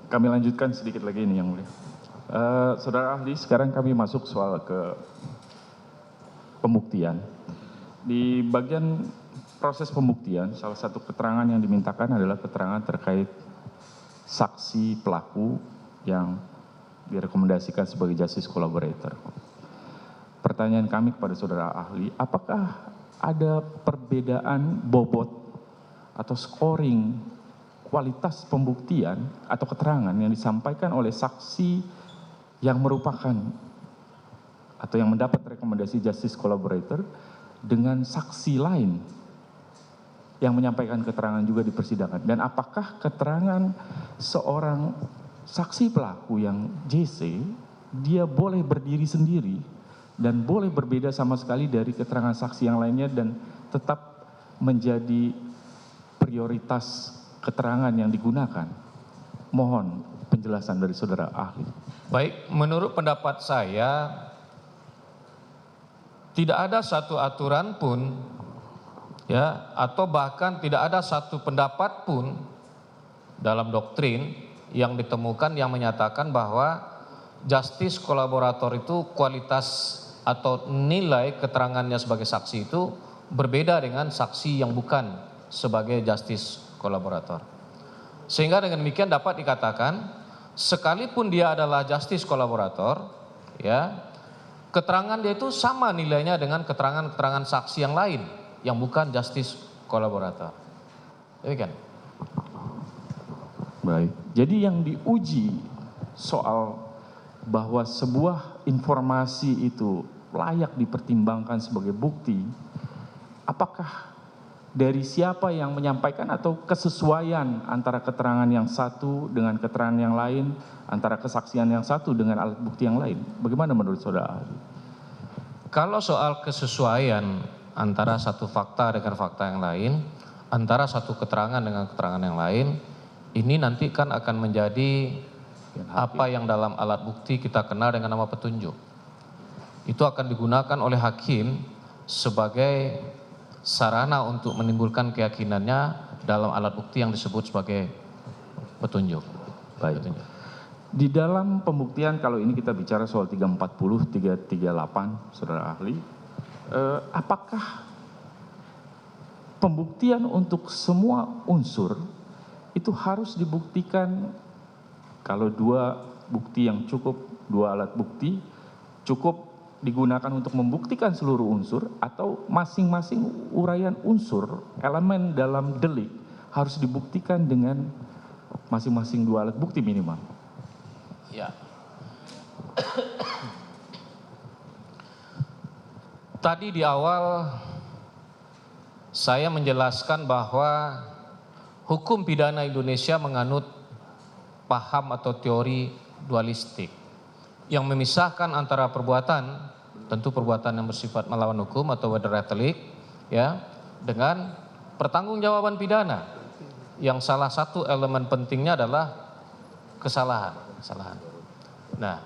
Kami lanjutkan sedikit lagi ini yang mulia. Saudara ahli, sekarang kami masuk soal ke pembuktian. Di bagian proses pembuktian, salah satu keterangan yang dimintakan adalah keterangan terkait saksi pelaku yang direkomendasikan sebagai justice collaborator. Pertanyaan kami kepada saudara ahli, apakah ada perbedaan bobot atau scoring kualitas pembuktian atau keterangan yang disampaikan oleh saksi yang merupakan atau yang mendapat rekomendasi justice collaborator dengan saksi lain yang menyampaikan keterangan juga di persidangan, dan apakah keterangan seorang saksi pelaku yang JC dia boleh berdiri sendiri dan boleh berbeda sama sekali dari keterangan saksi yang lainnya dan tetap menjadi prioritas keterangan yang digunakan. Mohon penjelasan dari saudara ahli. Baik, menurut pendapat saya tidak ada satu aturan pun ya, atau bahkan tidak ada satu pendapat pun dalam doktrin yang ditemukan yang menyatakan bahwa justice kolaborator itu kualitas atau nilai keterangannya sebagai saksi itu berbeda dengan saksi yang bukan sebagai justice kolaborator. Sehingga dengan demikian dapat dikatakan sekalipun dia adalah justice kolaborator ya, keterangan dia itu sama nilainya dengan keterangan-keterangan saksi yang lain yang bukan justice kolaborator. Demikian. Baik, jadi yang diuji soal bahwa sebuah informasi itu layak dipertimbangkan sebagai bukti, apakah dari siapa yang menyampaikan atau kesesuaian antara keterangan yang satu dengan keterangan yang lain, antara kesaksian yang satu dengan alat bukti yang lain? Bagaimana menurut saudara ahli? Kalau soal kesesuaian antara satu fakta dengan fakta yang lain, antara satu keterangan dengan keterangan yang lain, ini nanti kan akan menjadi apa yang dalam alat bukti kita kenal dengan nama petunjuk. Itu akan digunakan oleh hakim sebagai sarana untuk menimbulkan keyakinannya dalam alat bukti yang disebut sebagai petunjuk. Baik. Di dalam pembuktian, kalau ini kita bicara soal 340, 338, saudara ahli, apakah pembuktian untuk semua unsur itu harus dibuktikan? Kalau dua bukti yang cukup, dua alat bukti cukup digunakan untuk membuktikan seluruh unsur, atau masing-masing uraian unsur elemen dalam delik harus dibuktikan dengan masing-masing dua alat bukti minimal? Ya. Tadi di awal saya menjelaskan bahwa hukum pidana Indonesia menganut paham atau teori dualistik yang memisahkan antara perbuatan, tentu perbuatan yang bersifat melawan hukum atau wederettelik ya, dengan pertanggungjawaban pidana yang salah satu elemen pentingnya adalah kesalahan. Nah,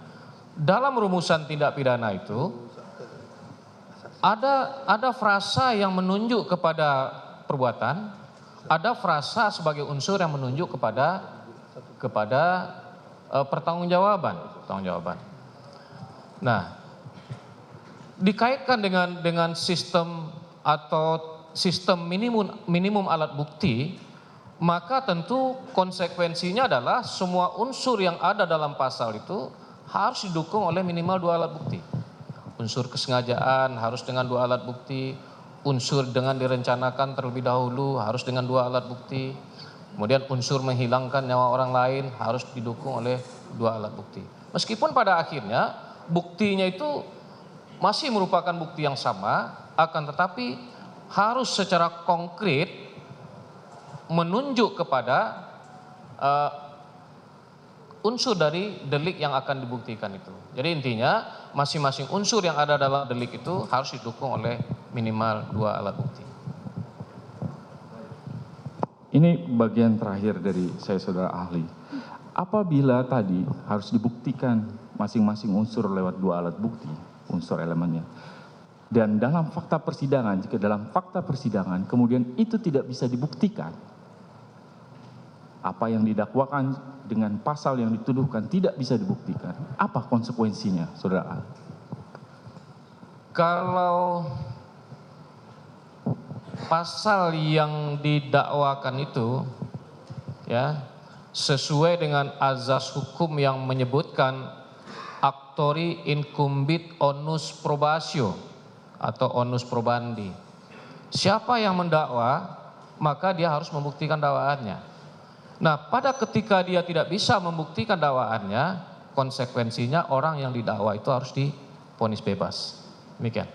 dalam rumusan tindak pidana itu ada frasa yang menunjuk kepada perbuatan, ada frasa sebagai unsur yang menunjuk kepada pertanggungjawaban. Nah, dikaitkan dengan sistem atau sistem minimum alat bukti, maka tentu konsekuensinya adalah semua unsur yang ada dalam pasal itu harus didukung oleh minimal dua alat bukti. Unsur kesengajaan harus dengan dua alat bukti, unsur dengan direncanakan terlebih dahulu harus dengan dua alat bukti, kemudian unsur menghilangkan nyawa orang lain harus didukung oleh dua alat bukti. Meskipun pada akhirnya buktinya itu masih merupakan bukti yang sama, akan tetapi harus secara konkret menunjuk kepada unsur dari delik yang akan dibuktikan itu. Jadi intinya masing-masing unsur yang ada dalam delik itu harus didukung oleh minimal dua alat bukti. Ini bagian terakhir dari saya, saudara ahli. Apabila tadi harus dibuktikan masing-masing unsur lewat dua alat bukti, unsur elemennya, dan dalam fakta persidangan, jika dalam fakta persidangan kemudian itu tidak bisa dibuktikan, apa yang didakwakan dengan pasal yang dituduhkan tidak bisa dibuktikan, apa konsekuensinya, Saudara A? Kalau pasal yang didakwakan itu ya sesuai dengan azas hukum yang menyebutkan actori incumbit onus probatio atau onus probandi. Siapa yang mendakwa, maka dia harus membuktikan dakwaannya. Nah, pada ketika dia tidak bisa membuktikan dakwaannya, konsekuensinya orang yang didakwa itu harus divonis bebas. Demikian.